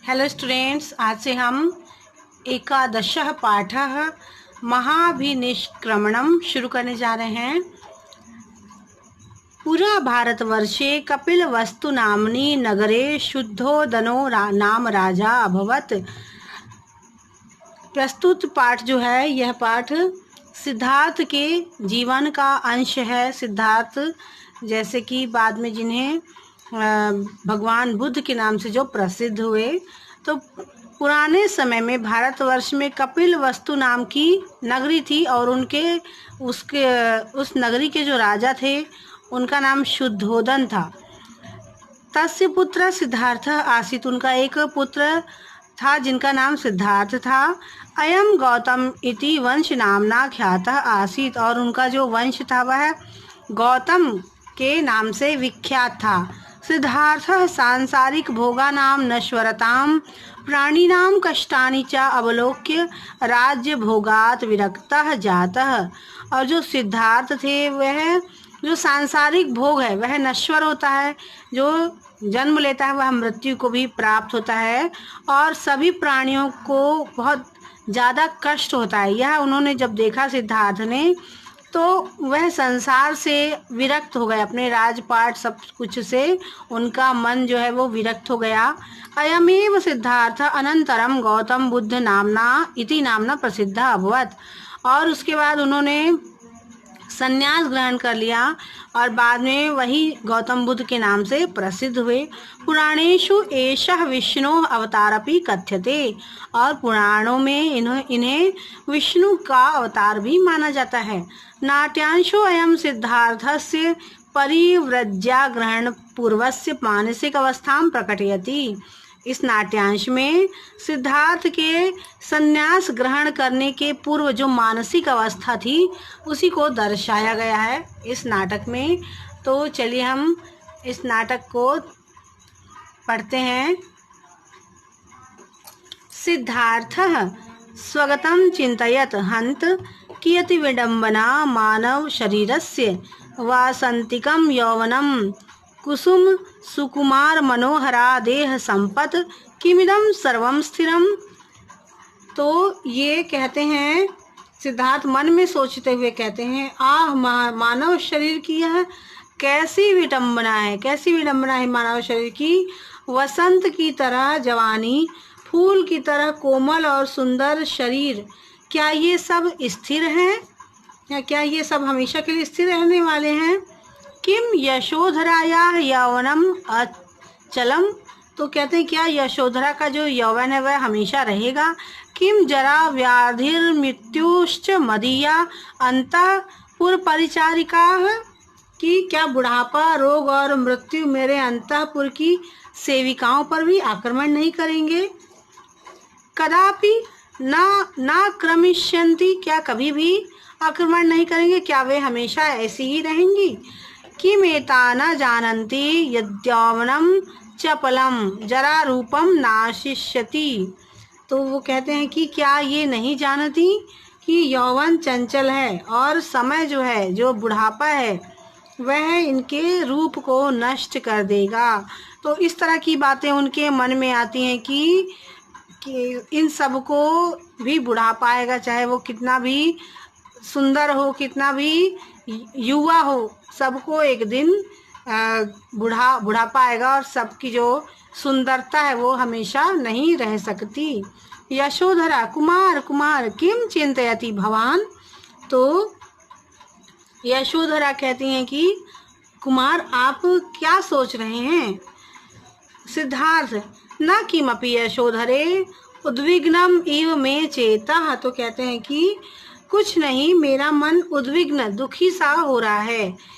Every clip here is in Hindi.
हेलो स्टूडेंट्स, आज से हम एकादशः पाठः महाभिनिष्क्रमणम शुरू करने जा रहे हैं। पुरा भारतवर्षे कपिलवस्तु नाम्नि नगरे शुद्धोदनो नाम राजा अभवत्। प्रस्तुत पाठ जो है, यह पाठ सिद्धार्थ के जीवन का अंश है। सिद्धार्थ जैसे कि बाद में जिन्हें भगवान बुद्ध के नाम से जो प्रसिद्ध हुए, तो पुराने समय में भारतवर्ष में कपिलवस्तु नाम की नगरी थी और उस नगरी के जो राजा थे उनका नाम शुद्धोदन था। तस्य पुत्र सिद्धार्थ आसीत, उनका एक पुत्र था जिनका नाम सिद्धार्थ था। अयम गौतम इति वंश नामना ख्यातः आसीत, और उनका जो वंश था वह गौतम के नाम से विख्यात था। सिद्धार्थः सांसारिक भोगानां नश्वरतां प्राणिनां कष्टानि च अवलोक्य राज्य भोगात विरक्तः जातः। और जो सिद्धार्थ थे, वह जो सांसारिक भोग है वह नश्वर होता है, जो जन्म लेता है वह मृत्यु को भी प्राप्त होता है और सभी प्राणियों को बहुत ज़्यादा कष्ट होता है। यह उन्होंने जब देखा सिद्धार्थ ने, तो वह संसार से विरक्त हो गए, अपने राजपाट सब कुछ से उनका मन जो है वो विरक्त हो गया। अयमेव सिद्धार्थ अनंतरम गौतम बुद्ध नामना इति नामना प्रसिद्ध अभवत्। और उसके बाद उन्होंने संन्यास ग्रहण कर लिया और बाद में वही गौतम बुद्ध के नाम से प्रसिद्ध हुए। पुराणेषु एषः विष्णु अवतारपि कथ्यते, और पुराणों में इन्हें विष्णु का अवतार भी माना जाता है। नाट्यांशो अयम सिद्धार्थस्य परिव्रज्या ग्रहण पूर्वस्य मानसिक अवस्थां प्रकटयति। इस नाट्यांश में सिद्धार्थ के संन्यास ग्रहण करने के पूर्व जो मानसिक अवस्था थी उसी को दर्शाया गया है इस नाटक में। तो चलिए हम इस नाटक को पढ़ते हैं। सिद्धार्थः स्वगतं चिन्तयत् हन्त कियति विडम्बना मानव शरीरस्य वासंतिकं यौवनं कुसुम सुकुमार मनोहरा देह संपत किमिदं सर्वं स्थिरम। तो ये कहते हैं, सिद्धार्थ मन में सोचते हुए कहते हैं, आह मानव शरीर की यह कैसी विडम्बना है, कैसी विडम्बना है मानव शरीर की। वसंत की तरह जवानी, फूल की तरह कोमल और सुंदर शरीर, क्या ये सब स्थिर हैं या क्या ये सब हमेशा के लिए स्थिर रहने वाले हैं। किम यशोधराया यौवनम अचलम, तो कहते हैं क्या यशोधरा का जो यौवन है वह हमेशा रहेगा। किम जरा व्याधिर मृत्युश्च मदीया अंतःपुर परिचारिका, कि क्या बुढ़ापा रोग और मृत्यु मेरे अंतःपुर की सेविकाओं पर भी आक्रमण नहीं करेंगे। कदापि ना क्रमिष्यन्ति, क्या कभी भी आक्रमण नहीं करेंगे, क्या वे हमेशा ऐसी ही रहेंगी। किमेता न जानन्ति यद्यौवनम चपलम जरा रूपम नाशिष्यति, तो वो कहते हैं कि क्या ये नहीं जानती कि यौवन चंचल है और समय जो है, जो बुढ़ापा है, वह इनके रूप को नष्ट कर देगा। तो इस तरह की बातें उनके मन में आती हैं कि इन सब को भी बुढ़ापा आएगा, चाहे वो कितना भी सुंदर हो, कितना भी युवा हो, सबको एक दिन बुढ़ापा आएगा और सबकी जो सुंदरता है वो हमेशा नहीं रह सकती। यशोधरा कुमार कुमार किम चिंतयति भवान, तो यशोधरा कहती हैं कि कुमार आप क्या सोच रहे हैं। सिद्धार्थ न किमपि यशोधरे उद्विग्नम इव मे चेता, तो कहते हैं कि कुछ नहीं, मेरा मन उद्विग्न दुखी सा हो रहा है।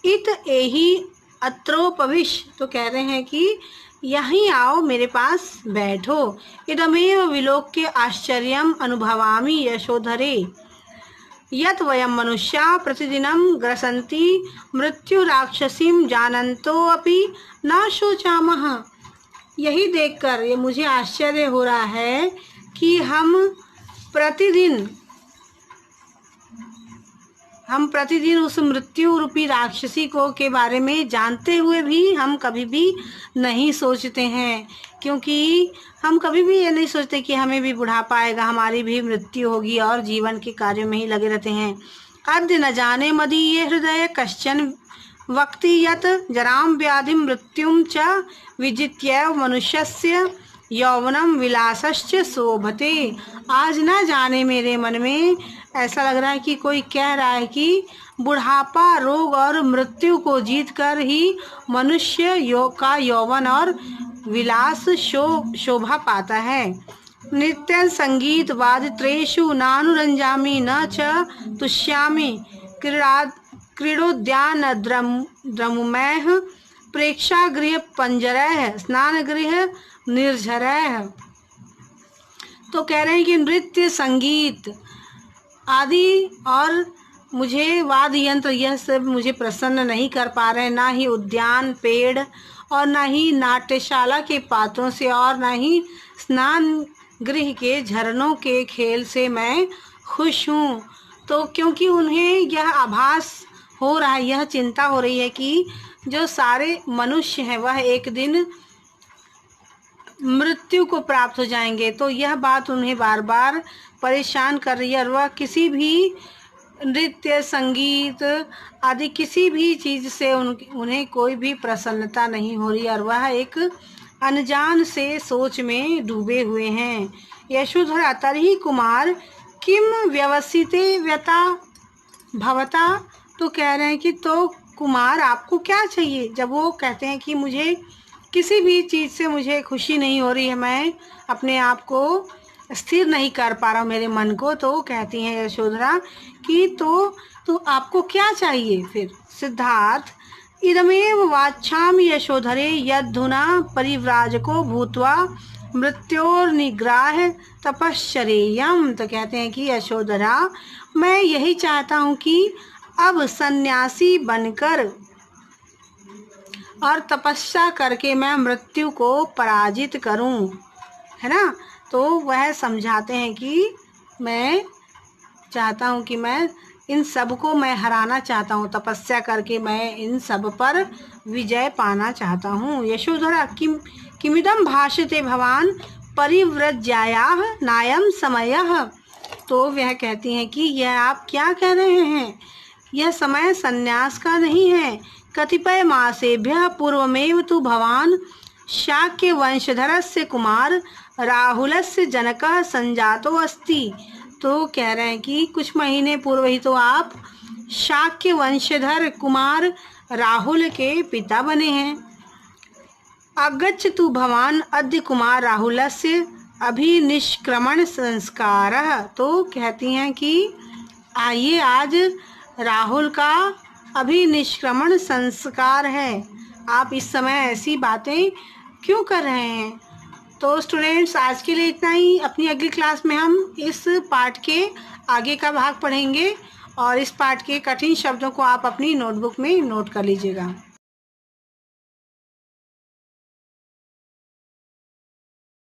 इत एहि अत्रोपविश, तो कह रहे हैं कि यहीं आओ, मेरे पास बैठो। इदमेव विलोक्य आश्चर्यम अनुभवामि यशोधरे यत् वयं मनुष्या प्रतिदिनं ग्रसन्ति मृत्यु राक्षसीं जानन्तो अपि न शोचामः। यही देखकर ये मुझे आश्चर्य हो रहा है कि हम प्रतिदिन हम प्रतिदिन उस मृत्यु रूपी राक्षसी को के बारे में जानते हुए भी हम कभी भी नहीं सोचते हैं, क्योंकि हम कभी भी ये नहीं सोचते कि हमें भी बुढ़ापा आएगा, हमारी भी मृत्यु होगी, और जीवन के कार्यों में ही लगे रहते हैं। अद्य न जाने मदीये हृदय कश्चन वक्ति यत् जराम व्याधि मृत्युम च विजित्यैव मनुष्यस्य यौवनम विलासश्च शोभते। आज ना जाने मेरे मन में ऐसा लग रहा है कि कोई कह रहा है कि बुढ़ापा, रोग और मृत्यु को जीतकर ही मनुष्य का यौवन और विलास शोभा पाता है। नृत्य संगीत वादित्रेषु नानुरंजामि न च तुष्यामि क्रीडोद्यान द्रमुमैः प्रेक्षागृह पंजरैः स्नानगृह निर्झरैः। तो कह रहे हैं कि नृत्य संगीत आदि और मुझे वाद्य यंत्र यह सब मुझे प्रसन्न नहीं कर पा रहे हैं, ना ही उद्यान पेड़ और ना ही नाट्यशाला के पात्रों से और ना ही स्नान गृह के झरनों के खेल से मैं खुश हूँ। तो क्योंकि उन्हें यह आभास हो रहा है, यह चिंता हो रही है कि जो सारे मनुष्य हैं वह एक दिन मृत्यु को प्राप्त हो जाएंगे। तो यह बात उन्हें बार बार परेशान कर रही है और वह किसी भी नृत्य संगीत आदि किसी भी चीज़ से उन्हें कोई भी प्रसन्नता नहीं हो रही और वह एक अनजान से सोच में डूबे हुए हैं। यशोधरा तर्हि कुमार किम व्यवसिते व्यता भवता। तो कह रहे हैं कि तो कुमार आपको क्या चाहिए। जब वो कहते हैं कि मुझे किसी भी चीज़ से मुझे खुशी नहीं हो रही है, मैं अपने आप को स्थिर नहीं कर पा रहा हूँ मेरे मन को, तो कहती हैं यशोधरा कि तो आपको क्या चाहिए फिर। सिद्धार्थ इदमेव वाच्छामि यशोधरे यद्धुना परिव्राजको भूत्वा मृत्योर्निग्राह तपश्चर्यम। तो कहते हैं कि यशोधरा मैं यही चाहता हूँ कि अब सन्यासी बनकर और तपस्या करके मैं मृत्यु को पराजित करूं, है ना। तो वह समझाते हैं कि मैं चाहता हूं कि मैं इन सब को मैं हराना चाहता हूं, तपस्या करके मैं इन सब पर विजय पाना चाहता हूं। यशोधरा किमिदं भाषते भवान परिव्रज्यायाः नायं समयः। तो वह कहती हैं कि यह आप क्या कह रहे हैं, यह समय संन्यास का नहीं है। कतिपय मासेभ्यः पूर्वमेव तु भवान शाक्य वंशधरस्य कुमार राहुलस्य जनकः संजातो अस्ति। तो कह रहे हैं कि कुछ महीने पूर्व ही तो आप शाक्य वंशधर कुमार राहुल के पिता बने हैं। अगच्छतु भवान अद्य कुमार राहुलस्य अभिनिष्क्रमण संस्कारः। तो कहती हैं कि आइए आज राहुल का अभिनिष्क्रमण संस्कार है, आप इस समय ऐसी बातें क्यों कर रहे हैं। तो स्टूडेंट्स आज के लिए इतना ही। अपनी अगली क्लास में हम इस पाठ के आगे का भाग पढ़ेंगे और इस पाठ के कठिन शब्दों को आप अपनी नोटबुक में नोट कर लीजिएगा।